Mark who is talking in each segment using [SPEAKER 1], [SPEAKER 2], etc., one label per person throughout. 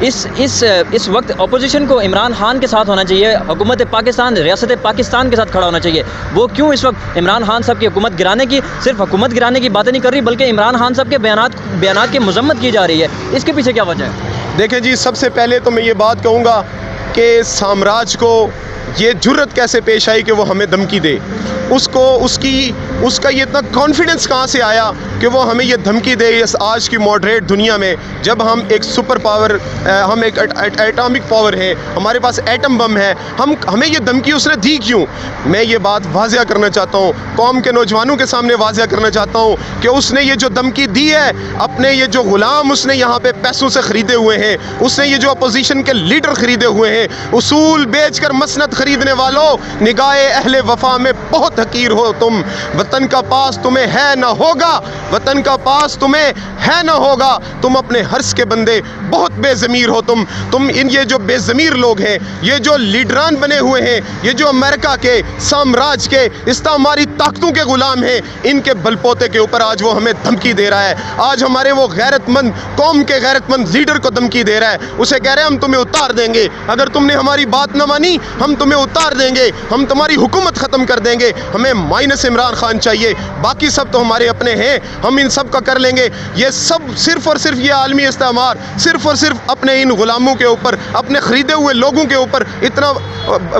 [SPEAKER 1] اس وقت اپوزیشن کو عمران خان کے ساتھ ہونا چاہیے, حکومت پاکستان, ریاست پاکستان کے ساتھ کھڑا ہونا چاہیے. وہ کیوں اس وقت عمران خان صاحب کی حکومت گرانے کی, صرف حکومت گرانے کی باتیں نہیں کر رہی, بلکہ عمران خان صاحب کے بیانات کی مذمت کی جا رہی ہے؟ اس کے پیچھے کیا وجہ ہے؟
[SPEAKER 2] دیکھیں جی, سب سے پہلے تو میں یہ بات کہوں گا کہ سامراج کو یہ جرت کیسے پیش آئی کہ وہ ہمیں دھمکی دے. اس کا یہ اتنا کانفیڈنس کہاں سے آیا کہ وہ ہمیں یہ دھمکی دے اس آج کی ماڈریٹ دنیا میں, جب ہم ایک سپر پاور, ہم ایک ایٹامک پاور ہے, ہمارے پاس ایٹم بم ہے, ہمیں یہ دھمکی اس نے دی کیوں؟ میں یہ بات واضح کرنا چاہتا ہوں, قوم کے نوجوانوں کے سامنے واضح کرنا چاہتا ہوں کہ اس نے یہ جو دھمکی دی ہے, اپنے یہ جو غلام اس نے یہاں پہ پیسوں سے خریدے ہوئے ہیں, اس نے یہ جو اپوزیشن کے لیڈر خریدے ہوئے ہیں, اصول بیچ کر مسند خریدنے والوں, نگاہ اہل وفا میں بہت حقیر ہو تم. وطن کا پاس تمہیں ہے نہ ہوگا, وطن کا پاس تمہیں ہے نہ ہوگا, تم اپنے حرص کے بندے بہت بے ضمیر ہو تم. یہ جو بے ضمیر لوگ ہیں, یہ جو لیڈران بنے ہوئے ہیں, یہ جو امریکہ کے, سامراج کے, استعماری طاقتوں کے غلام ہیں, ان کے بلپوتے کے اوپر آج وہ ہمیں دھمکی دے رہا ہے. آج ہمارے وہ غیرت مند, قوم کے غیرت مند لیڈر کو دھمکی دے رہا ہے. اسے کہہ رہے ہیں ہم تمہیں اتار دیں گے, اگر تم نے ہماری بات نہ مانی ہم تمہیں اتار دیں گے, ہم تمہاری حکومت ختم کر دیں گے. ہمیں مائنس عمران خان چاہیے, باقی سب تو ہمارے اپنے ہیں, ہم ان سب کا کر لیں گے. یہ سب صرف اور صرف یہ عالمی استعمار صرف اور صرف اپنے ان غلاموں کے اوپر, اپنے خریدے ہوئے لوگوں کے اوپر اتنا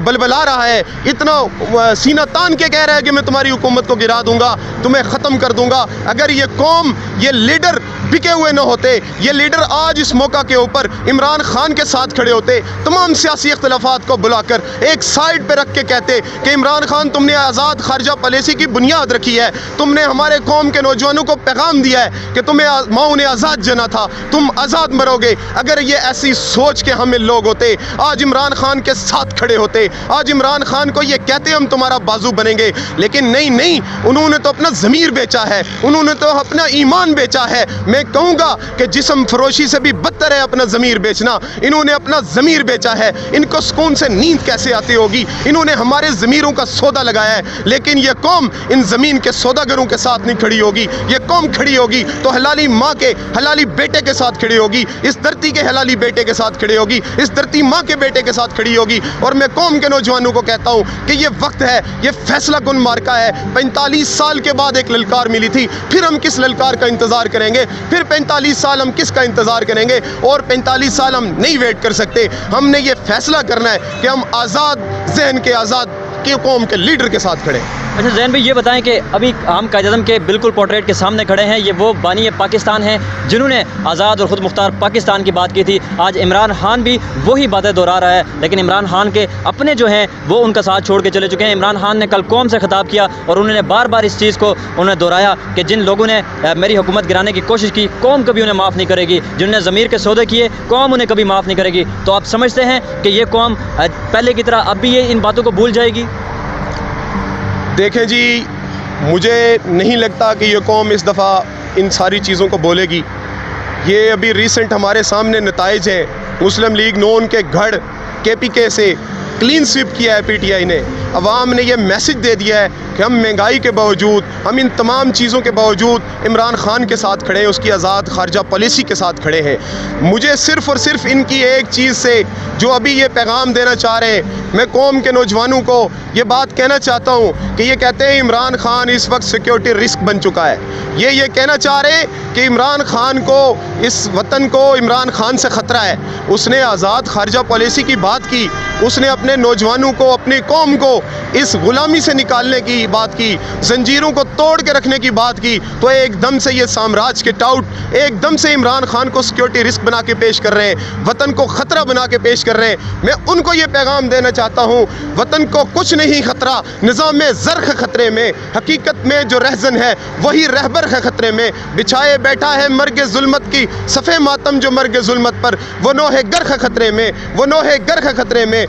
[SPEAKER 2] بلبلا رہا ہے, اتنا سینہ تان کے کہہ رہا ہے کہ میں تمہاری حکومت کو گرا دوں گا, تمہیں ختم کر دوں گا. اگر یہ قوم, یہ لیڈر بکے ہوئے نہ ہوتے, یہ لیڈر آج اس موقع کے اوپر عمران خان کے ساتھ کھڑے ہوتے, تمام سیاسی اختلافات کو بلا کر ایک سائڈ پہ رکھ کے کہتے کہ عمران خان تم نے آزاد خارجہ پالیسی کی بنیاد رکھی ہے, تم نے ہمارے قوم کے نوجوانوں کو پیغام دیا ہے کہ تمہیں ماؤں نے آزاد جنا تھا, تم آزاد مرو گے. اگر یہ ایسی سوچ کے ہمیں لوگ ہوتے, آج عمران خان کے ساتھ کھڑے ہوتے, آج عمران خان کو یہ کہتے ہم تمہارا بازو بنیں گے. لیکن نہیں, انہوں نے تو اپنا ضمیر بیچا ہے, انہوں نے تو اپنا ایمان بیچا ہے. میں کہوں گا کہ جسم فروشی سے بھی بدتر ہے اپنا ضمیر بیچنا. انہوں نے اپنا ضمیر بیچا ہے, ان کو سکون سے نیند کیسے آتی ہوگی؟ انہوں نے ہمارے ضمیروں کا سودا لگایا ہے. لیکن یہ قوم ان زمین کے سوداگروں کے ساتھ نہیں کھڑی ہوگی. یہ قوم کھڑی ہوگی تو حلالی ماں کے حلالی بیٹے کے ساتھ کھڑی ہوگی, اس دھرتی کے حلالی بیٹے کے ساتھ کھڑی ہوگی, اس دھرتی ماں کے بیٹے کے ساتھ کھڑی ہوگی. اور میں قوم کے نوجوانوں کو کہتا ہوں کہ یہ وقت ہے, یہ فیصلہ کن مارکا ہے. 45 سال کے بعد ایک للکار ملی تھی, پھر ہم کس للکار کا انتظار کریں گے؟ پھر 45 سال ہم کس کا انتظار کریں گے؟ اور 45 سال ہم نہیں ویٹ کر سکتے. ہم نے یہ فیصلہ کرنا ہے کہ ہم آزاد ذہن کے, آزاد کی قوم کے لیڈر کے ساتھ کھڑے.
[SPEAKER 1] اچھا زین بھائی, یہ بتائیں کہ ابھی ہم قائد اعظم کے بالکل پورٹریٹ کے سامنے کھڑے ہیں, یہ وہ بانی پاکستان ہیں جنہوں نے آزاد اور خود مختار پاکستان کی بات کی تھی. آج عمران خان بھی وہی باتیں دہرا رہا ہے, لیکن عمران خان کے اپنے جو ہیں وہ ان کا ساتھ چھوڑ کے چلے چکے ہیں. عمران خان نے کل قوم سے خطاب کیا اور انہوں نے بار بار اس چیز کو انہوں نے دہرایا کہ جن لوگوں نے میری حکومت گرانے کی کوشش کی, قوم کبھی انہیں معاف نہیں کرے گی. جنہوں نے ضمیر کے سودے کیے, قوم انہیں کبھی معاف نہیں کرے گی. تو آپ سمجھتے ہیں کہ یہ قوم پہلے کی طرح اب بھی یہ ان باتوں کو بھول جائے گی؟
[SPEAKER 2] دیکھیں جی, مجھے نہیں لگتا کہ یہ قوم اس دفعہ ان ساری چیزوں کو بولے گی. یہ ابھی ریسنٹ ہمارے سامنے نتائج ہیں. مسلم لیگ نون کے گھڑ KPK سے کلین سویپ کیا ہے PTI نے. عوام نے یہ میسج دے دیا ہے کہ ہم مہنگائی کے باوجود, ہم ان تمام چیزوں کے باوجود عمران خان کے ساتھ کھڑے ہیں, اس کی آزاد خارجہ پالیسی کے ساتھ کھڑے ہیں. مجھے صرف اور صرف ان کی ایک چیز سے جو ابھی یہ پیغام دینا چاہ رہے ہیں, میں قوم کے نوجوانوں کو یہ بات کہنا چاہتا ہوں کہ یہ کہتے ہیں عمران خان اس وقت سیکیورٹی رسک بن چکا ہے. یہ کہنا چاہ رہے ہیں کہ عمران خان کو, اس وطن کو عمران خان سے خطرہ ہے. اس نے آزاد خارجہ پالیسی کی بات کی, اس نے اپنے نوجوانوں کو, اپنی قوم کو اس غلامی سے نکالنے کی بات کی, زنجیروں کو توڑ کے رکھنے کی بات کی. تو ایک دم سے یہ سامراج کے ٹاؤٹ ایک دم سے عمران خان کو سیکیورٹی رسک بنا کے پیش کر رہے ہیں, وطن کو خطرہ بنا کے پیش کر رہے ہیں. میں ان کو یہ پیغام دینا چاہتا ہوں, وطن کو کچھ نہیں خطرہ, نظام زرخ خطرے میں, حقیقت میں جو رہزن ہے وہی رہبر ہے خطرے میں. بچھائے بیٹھا ہے مرگ ظلمت کی صفے ماتم جو مرگ ظلمت پر, وہ نوح گرخ خطرے میں, وہ نوح گرخ خطرے میں.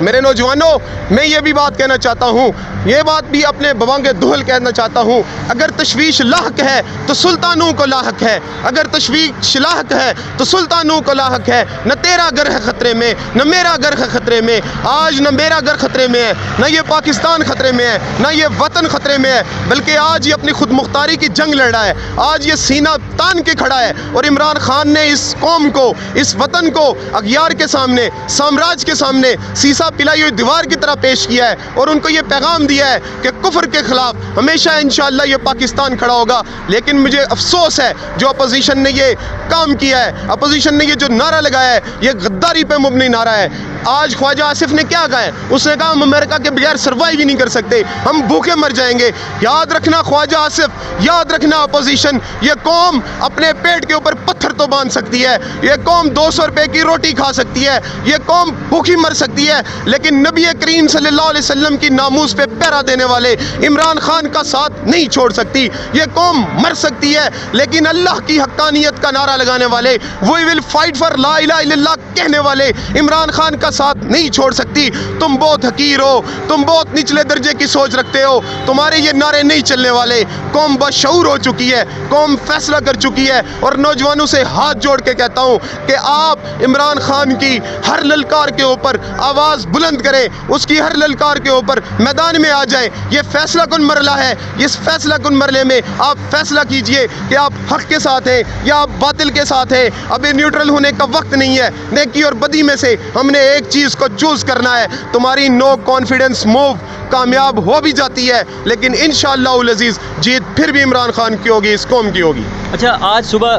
[SPEAKER 2] میرے نوجوانوں میں یہ بھی بات کہنا چاہتا ہوں, یہ بات بھی اپنے بوانگ دہل کہنا چاہتا ہوں, اگر تشویش لاحق ہے تو سلطانوں کو لاحق ہے, اگر تشویش لاحق ہے تو سلطانوں کو لاحق ہے. نہ تیرا گھر ہے خطرے میں, نہ میرا گھر ہے خطرے میں, آج نہ میرا گھر خطرے میں ہے, نہ یہ پاکستان خطرے میں ہے, نہ یہ وطن خطرے میں ہے, بلکہ آج یہ اپنی خود مختاری کی جنگ لڑ رہا ہے. آج یہ سینہ تان کے کھڑا ہے اور عمران خان نے اس قوم کو, اس وطن کو اغیار کے سامنے, سامراج کے سامنے سیسا پلائی ہوئی دیوار کی طرح پیش کیا ہے اور ان کو یہ پیغام دیا ہے کہ کفر کے خلاف ہمیشہ انشاءاللہ یہ پاکستان کھڑا ہوگا. لیکن مجھے افسوس ہے جو اپوزیشن نے یہ کام کیا ہے, اپوزیشن نے یہ جو نعرہ لگایا ہے یہ غداری پہ مبنی نعرہ ہے. آج خواجہ آصف نے کیا کہا ہے, اس نے کہا ہم امریکہ کے بغیر سروائیو ہی نہیں کر سکتے, ہم بھوکے مر جائیں گے. یاد رکھنا خواجہ آصف, یاد رکھنا اپوزیشن, یہ قوم اپنے پیٹ کے اوپر پتھر تو باندھ سکتی ہے, یہ قوم 200 روپے کی روٹی کھا سکتی ہے, یہ قوم بھوکی مر سکتی ہے, لیکن نبی کریم صلی اللہ علیہ وسلم کی ناموس پہ پہرا دینے والے عمران خان کا ساتھ نہیں چھوڑ سکتی. یہ قوم مر سکتی ہے لیکن اللہ کی حقانیت کا نعرہ لگانے والے, وی ول فائٹ فار لا الہ الا اللہ کہنے والے عمران خان کا ساتھ نہیں چھوڑ سکتی. تم بہت حقیر ہو, تم بہت نچلے درجے کی سوچ رکھتے ہو, تمہارے یہ نعرے نہیں چلنے والے. قوم بشعور ہو چکی ہے, قوم فیصلہ کر چکی ہے, اور نوجوانوں سے ہاتھ جوڑ کے کہتا ہوں کہ آپ عمران خان کی ہر للکار کے اوپر آواز بلند کریں, اس کی ہر للکار کے اوپر میدان میں آ جائیں. یہ فیصلہ کن مرحلہ ہے, اس فیصلہ کن مرحلے میں آپ فیصلہ کیجئے کہ آپ حق کے ساتھ ہیں یا آپ باطل کے ساتھ ہیں. ابھی نیوٹرل ہونے کا وقت نہیں ہے. نیکی اور بدی میں سے ہم نے ایک چیز کو چوز کرنا ہے. تمہاری نو کانفیڈنس موو کامیاب ہو بھی جاتی ہے لیکن انشاءاللہ العزیز جیت پھر بھی عمران خان کی ہوگی, اس قوم کی ہوگی.
[SPEAKER 1] اچھا, آج صبح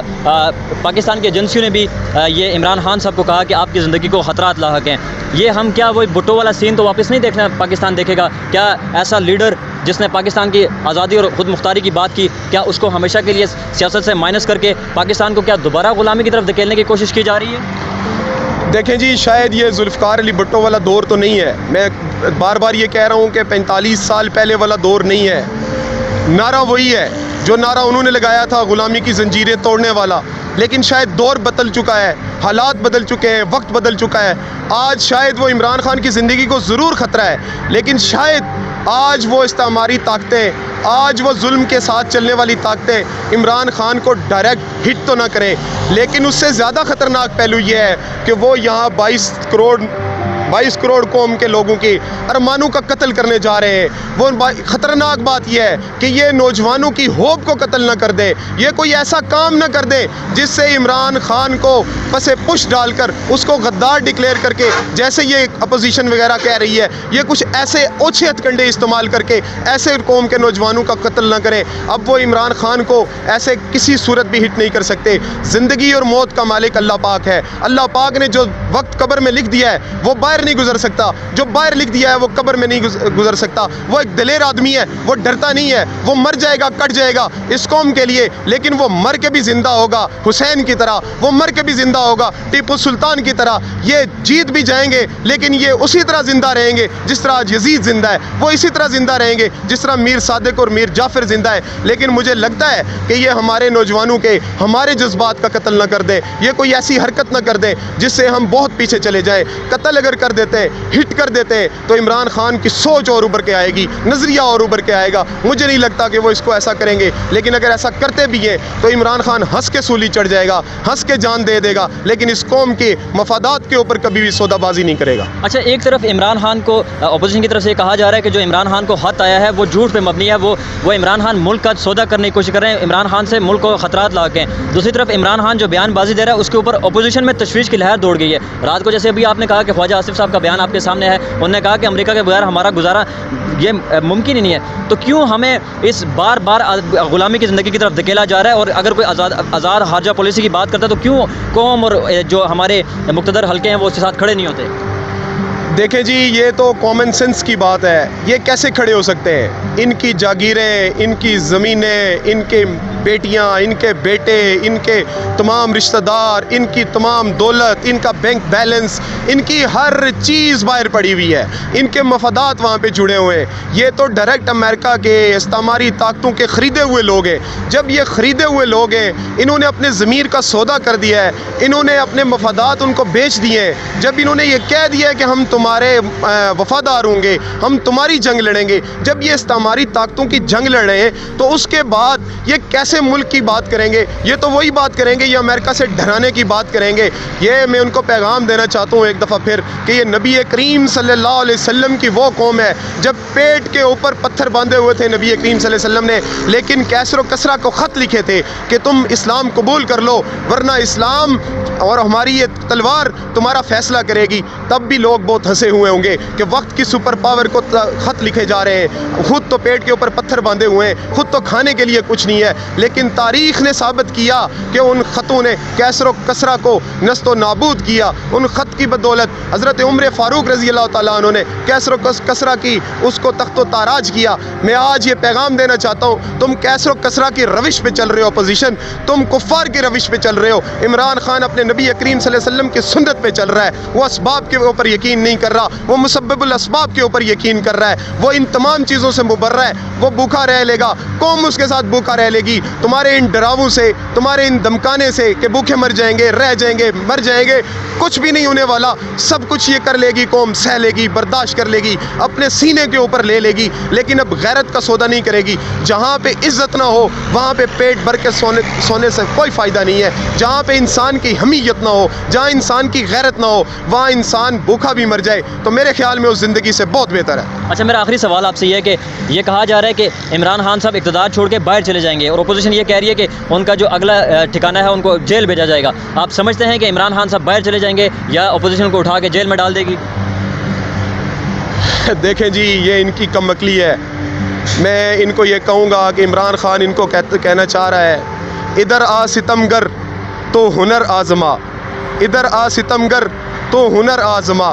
[SPEAKER 1] پاکستان کی ایجنسیوں نے بھی یہ عمران خان صاحب کو کہا کہ آپ کی زندگی کو خطرات لاحق ہیں. یہ ہم کیا وہی بھٹو والا سین تو واپس نہیں دیکھنا پاکستان دیکھے گا؟ کیا ایسا لیڈر جس نے پاکستان کی آزادی اور خود مختاری کی بات کی, کیا اس کو ہمیشہ کے لیے سیاست سے مائنس کر کے پاکستان کو کیا دوبارہ غلامی کی طرف دھکیلنے کی کوشش کی جا رہی ہے؟
[SPEAKER 2] دیکھیں جی, شاید یہ ذوالفقار علی بھٹو والا دور تو نہیں ہے. میں بار بار یہ کہہ رہا ہوں کہ 45 سال پہلے والا دور نہیں ہے. نعرہ وہی ہے جو نعرہ انہوں نے لگایا تھا, غلامی کی زنجیریں توڑنے والا. لیکن شاید دور بدل چکا ہے, حالات بدل چکے ہیں, وقت بدل چکا ہے. آج شاید وہ عمران خان کی زندگی کو ضرور خطرہ ہے, لیکن شاید آج وہ استعماری طاقتیں, آج وہ ظلم کے ساتھ چلنے والی طاقتیں عمران خان کو ڈائریکٹ ہٹ تو نہ کریں, لیکن اس سے زیادہ خطرناک پہلو یہ ہے کہ وہ یہاں 22 کروڑ قوم کے لوگوں کی ارمانوں کا قتل کرنے جا رہے ہیں. وہ خطرناک بات یہ ہے کہ یہ نوجوانوں کی ہوپ کو قتل نہ کر دے, یہ کوئی ایسا کام نہ کر دے جس سے عمران خان کو پسے پش ڈال کر اس کو غدار ڈکلیئر کر کے, جیسے یہ اپوزیشن وغیرہ کہہ رہی ہے, یہ کچھ ایسے اوچھے ہتھ کنڈے استعمال کر کے ایسے قوم کے نوجوانوں کا قتل نہ کریں. اب وہ عمران خان کو ایسے کسی صورت بھی ہٹ نہیں کر سکتے. زندگی اور موت کا مالک اللہ پاک ہے. اللہ پاک نے جو وقت قبر میں لکھ دیا ہے وہ باہر نہیں گزر سکتا, جو باہر لکھ دیا ہے وہ قبر میں نہیں گزر سکتا. وہ ایک دلیر آدمی ہے, وہ ڈرتا نہیں ہے, وہ مر جائے گا, کٹ جائے گا اس قوم کے لیے, لیکن وہ مر کے بھی زندہ ہوگا حسین کی طرح, وہ مر کے بھی زندہ ہوگا ٹیپو سلطان کی طرح. یہ جیت بھی جائیں گے لیکن یہ اسی طرح زندہ رہیں گے جس طرح آج یزید زندہ ہے, وہ اسی طرح زندہ رہیں گے جس طرح میر صادق اور میر جعفر زندہ ہے. لیکن مجھے لگتا ہے کہ یہ ہمارے نوجوانوں کے, ہمارے جذبات کا قتل نہ کر دے, یہ کوئی ایسی حرکت نہ کر دے جس سے ہم بہت پیچھے چلے جائیں. قتل اگر کر دیتے, ہٹ کر دیتے تو عمران خان کی سوچ اور ابھر کے آئے گی, نظریہ اور ابھر کے آئے گا. مجھے نہیں لگتا کہ وہ اس کو ایسا کریں گے, لیکن اگر ایسا کرتے بھی ہیں تو عمران خان ہنس کے سولی چڑھ جائے گا, ہنس کے جان دے دے گا, لیکن اس قوم کے مفادات کے اوپر کبھی بھی سودا بازی نہیں کرے گا.
[SPEAKER 1] اچھا, ایک طرف عمران خان کو اپوزیشن کی طرف سے کہا جا رہا ہے کہ جو عمران خان کو خط آیا ہے وہ جھوٹ پہ مبنی ہے, وہ عمران خان ملک کا سودا کرنے کی کوشش کر رہے ہیں, عمران خان سے ملک کو خطرات لا کے. دوسری طرف عمران خان جو بیان بازی دے رہا ہے اس کے اوپر اپوزیشن میں تشویش کی لہر دوڑ گئی ہے. رات کو جیسے ابھی آپ نے کہا کہ خواجہ آصف صاحب کا بیان آپ کے سامنے ہے, انہوں نے کہا کہ امریکہ کے بغیر ہمارا گزارا یہ ممکن ہی نہیں ہے. تو کیوں ہمیں اس بار بار غلامی کی زندگی کی طرف دھکیلا جا رہا ہے, اور اگر کوئی آزاد خارجہ پالیسی کی بات کرتا ہے تو کیوں قوم اور جو ہمارے مقتدر حلقے ہیں وہ اس کے ساتھ کھڑے نہیں ہوتے؟
[SPEAKER 2] دیکھیں جی, یہ تو کامن سینس کی بات ہے, یہ کیسے کھڑے ہو سکتے ہیں؟ ان کی جاگیریں، ان کی زمینیں، ان کے بیٹیاں، ان کے بیٹے، ان کے تمام رشتہ دار، ان کی تمام دولت، ان کا بینک بیلنس، ان کی ہر چیز باہر پڑی ہوئی ہے، ان کے مفادات وہاں پہ جڑے ہوئے ہیں۔ یہ تو ڈائریکٹ امریکہ کے استعماری طاقتوں کے خریدے ہوئے لوگ ہیں۔ جب یہ خریدے ہوئے لوگ ہیں، انہوں نے اپنے ضمیر کا سودا کر دیا ہے، انہوں نے اپنے مفادات ان کو بیچ دیے ہیں۔ جب انہوں نے یہ کہہ دیا ہے کہ ہم تمہارے وفادار ہوں گے، ہم تمہاری جنگ لڑیں گے، جب یہ استعماری طاقتوں کی جنگ لڑ رہے ہیں تو اس کے بعد یہ کیسے ملک کی بات کریں گے؟ یہ تو وہی بات کریں گے، یہ امریکہ سے ڈرانے کی بات کریں گے۔ یہ میں ان کو پیغام دینا چاہتا ہوں ایک دفعہ پھر کہ یہ نبی کریم صلی اللہ علیہ وسلم کی وہ قوم ہے جب پیٹ کے اوپر پتھر باندھے ہوئے تھے نبی کریم صلی اللہ علیہ وسلم نے، لیکن کیسر و کسرا کو خط لکھے تھے کہ تم اسلام قبول کر لو ورنہ اسلام اور ہماری یہ تلوار تمہارا فیصلہ کرے گی۔ تب بھی لوگ بہت ہنسے ہوئے ہوں گے کہ وقت کی سپر پاور کو خط لکھے جا رہے ہیں، خود تو پیٹ کے اوپر پتھر باندھے ہوئے ہیں، خود تو کھانے کے لیے کچھ نہیں ہے، لیکن تاریخ نے ثابت کیا کہ ان خطوں نے کیسر و کسرا کو نست و نابود کیا۔ ان خط کی بدولت حضرت عمر فاروق رضی اللہ تعالیٰ عنہ نے کیسر و کسرا کی اس کو تخت و تاراج کیا۔ میں آج یہ پیغام دینا چاہتا ہوں، تم کیسر و کسرا کی روش پہ چل رہے ہو، اپوزیشن تم کفار کی روش پہ چل رہے ہو۔ عمران خان اپنے نبی کریم صلی اللہ علیہ وسلم کی سنت پہ چل رہا ہے، وہ اسباب کے اوپر یقین نہیں کر رہا، وہ مسبب الاسباب کے اوپر یقین کر رہا ہے، وہ ان تمام چیزوں سے مبرہ ہے، وہ بھوکا رہ لے گا، قوم اس کے ساتھ بھوکا رہ لے گی۔ تمہارے ان ڈراووں سے، تمہارے ان دمکانے سے کہ بھوکے مر جائیں گے، رہ جائیں گے، مر جائیں گے، کچھ بھی نہیں ہونے والا۔ سب کچھ یہ کر لے گی قوم، سہ لے گی، برداشت کر لے گی، اپنے سینے کے اوپر لے لے گی، لیکن اب غیرت کا سودا نہیں کرے گی۔ جہاں پہ عزت نہ ہو وہاں پہ پیٹ بھر کے سونے سے کوئی فائدہ نہیں ہے۔ جہاں پہ انسان کی حمیت نہ ہو، جہاں انسان کی غیرت نہ ہو، وہاں انسان بھوکا بھی مر جائے تو میرے خیال میں اس زندگی سے بہت بہتر ہے۔
[SPEAKER 1] اچھا، میرا آخری سوال آپ سے یہ ہے کہ یہ کہا جا رہا ہے کہ عمران خان صاحب اقتدار چھوڑ کے باہر چلے جائیں گے اور اپوزیشن یہ کہہ رہی ہے کہ ان کا جو اگلا ٹھکانہ ہے ان کو جیل بھیجا جائے گا۔ آپ سمجھتے ہیں کہ عمران خان صاحب باہر چلے جائیں گے یا اپوزیشن کو اٹھا کے جیل میں ڈال دے گی؟
[SPEAKER 2] دیکھیں جی، یہ ان کی کم عقلی ہے۔ میں ان کو یہ کہوں گا کہ عمران خان ان کو کہنا چاہ رہا ہے، ادھر آ ستمگر تو ہنر آزما، ادھر آ ستمگر تو ہنر آزما،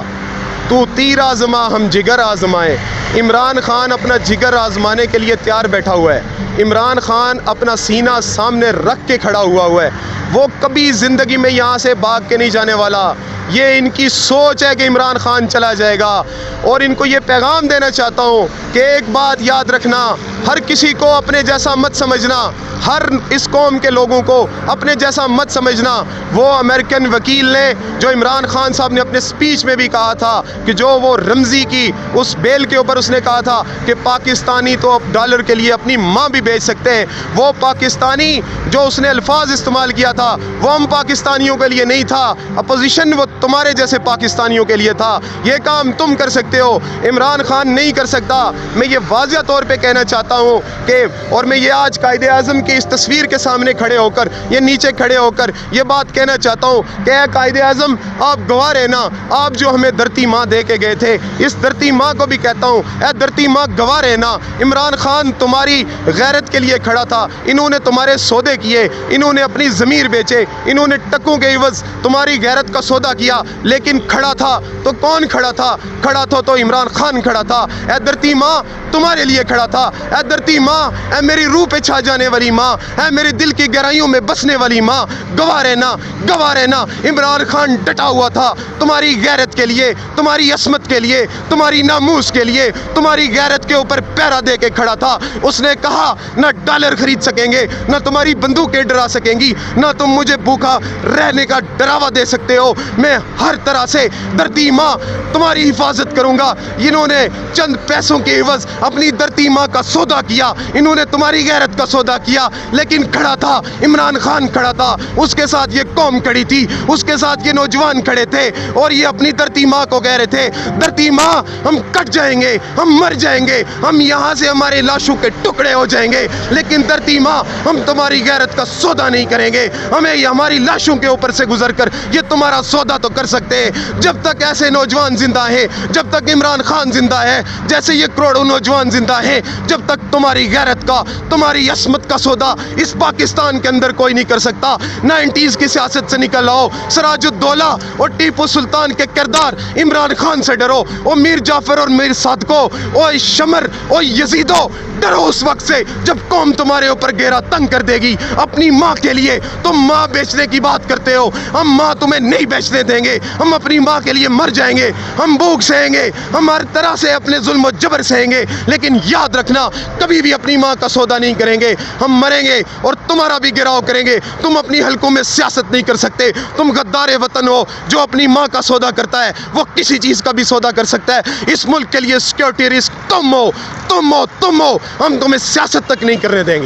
[SPEAKER 2] تو تیر آزما ہم جگر آزمائیں۔ عمران خان اپنا جگر آزمانے کے لیے تیار بیٹھا ہوا ہے۔ عمران خان اپنا سینہ سامنے رکھ کے کھڑا ہوا ہے، وہ کبھی زندگی میں یہاں سے بھاگ کے نہیں جانے والا۔ یہ ان کی سوچ ہے کہ عمران خان چلا جائے گا، اور ان کو یہ پیغام دینا چاہتا ہوں کہ ایک بات یاد رکھنا، ہر کسی کو اپنے جیسا مت سمجھنا، ہر اس قوم کے لوگوں کو اپنے جیسا مت سمجھنا۔ وہ امریکن وکیل نے جو عمران خان صاحب نے اپنے سپیچ میں بھی کہا تھا کہ جو وہ رمزی کی اس بیل کے اوپر اس نے کہا تھا کہ پاکستانی تو اب ڈالر کے لیے اپنی ماں بھی بیچ سکتے ہیں، وہ پاکستانی جو اس نے الفاظ استعمال کیا تھا وہ ہم پاکستانیوں کے لیے نہیں تھا، اپوزیشن وہ تمہارے جیسے پاکستانیوں کے لیے تھا۔ یہ کام تم کر سکتے ہو، عمران خان نہیں کر سکتا۔ میں یہ واضح طور پہ کہنا چاہتا ہوں کہ، اور میں یہ آج قائد اعظم کی اس تصویر کے سامنے کھڑے ہو کر، یہ نیچے کھڑے ہو کر یہ بات کہنا چاہتا ہوں کہ اے قائد اعظم، آپ گواہ رہنا، آپ جو ہمیں دھرتی ماں دے کے گئے تھے، اس دھرتی ماں کو بھی کہتا ہوں اے دھرتی ماں گواہ رہنا، عمران خان تمہاری غیرت کے لیے کھڑا تھا، انہوں نے تمہارے سودے کیے، انہوں نے اپنی ضمیر بیچے، انہوں نے ٹکوں کے عوض تمہاری غیرت کا سودا کیا، لیکن کھڑا تھا تو کون کھڑا تھا؟ کھڑا تھا تو عمران خان کھڑا تھا۔ اے دھرتی ماں تمہارے لیے کھڑا تھا، اے دھرتی ماں، اے میری روح پہ چھا جانے والی ماں، اے میرے دل کی گہرائیوں میں بسنے والی ماں، گواہ رہنا، گواہ رہنا، عمران خان ڈٹا ہوا تھا تمہاری غیرت کے لیے، تمہاری عصمت کے لیے، تمہاری ناموس کے لیے، تمہاری غیرت کے اوپر پیرا دے کے کھڑا تھا۔ اس نے کہا نہ ڈالر خرید سکیں گے، نہ تمہاری بندوقیں ڈرا سکیں گی، نہ تم مجھے بھوکا رہنے کا ڈراوا دے سکتے ہو، میں ہر طرح سے دھرتی ماں تمہاری حفاظت کروں گا۔ انہوں نے چند پیسوں کے عوض اپنی دھرتی ماں کا سودا کیا، انہوں نے تمہاری غیرت کا سودا کیا، لیکن کھڑا تھا عمران خان، کھڑا تھا، اس کے ساتھ یہ قوم کھڑی تھی، اس کے ساتھ یہ نوجوان کھڑے تھے، اور یہ اپنی دھرتی ماں کو کہہ رہے تھے دھرتی ماں ہم کٹ جائیں گے، ہم مر جائیں گے، ہم یہاں سے ہمارے لاشوں کے ٹکڑے ہو جائیں گے، لیکن دھرتی ماں ہم تمہاری غیرت کا سودا نہیں کریں گے، ہمیں یہ ہماری لاشوں کے اوپر سے گزر کر یہ تمہارا سودا تو کر سکتے ہیں۔ جب تک ایسے نوجوان زندہ ہیں، جب تک عمران خان زندہ ہے، جیسے یہ کروڑوں نوجوان زندہ ہیں، جب تک تمہاری غیرت کا، تمہاری عصمت کا سودا اس پاکستان کے اندر کوئی نہیں کر سکتا۔ 90s کی سیاست سے نکل آؤ، سراج الدولہ اور ٹیپو سلطان کے کردار عمران خان سے ڈرو، اور میر جعفر اور میر صادق کو او شمر او یزیدو ڈرو اس وقت سے جب قوم تمہارے اوپر گھیرا تنگ کر دے گی. اپنی ماں کے لیے تم ماں بیچنے کی بات کرتے ہو, ہم ماں تمہیں نہیں بیچنے دیں گے, ہم اپنی ماں کے لیے مر جائیں گے, ہم بھوک سہیں گے, ہم ہر طرح سے اپنے ظلم و جبر سہیں گے, لیکن یاد رکھنا کبھی بھی اپنی ماں کا سودا نہیں کریں گے. ہم مریں گے اور تمہارا بھی گراؤ کریں گے. تم اپنی حلقوں میں سیاست نہیں کر سکتے. تم غدار وطن ہو. جو اپنی ماں کا سودا کرتا ہے وہ کسی چیز کا بھی سودا کر سکتا ہے. اس ملک کے لیے سیکورٹی رسک تم ہو, تم ہو, تم ہو. ہم تمہیں سیاست تک نہیں کرنے دیں گے.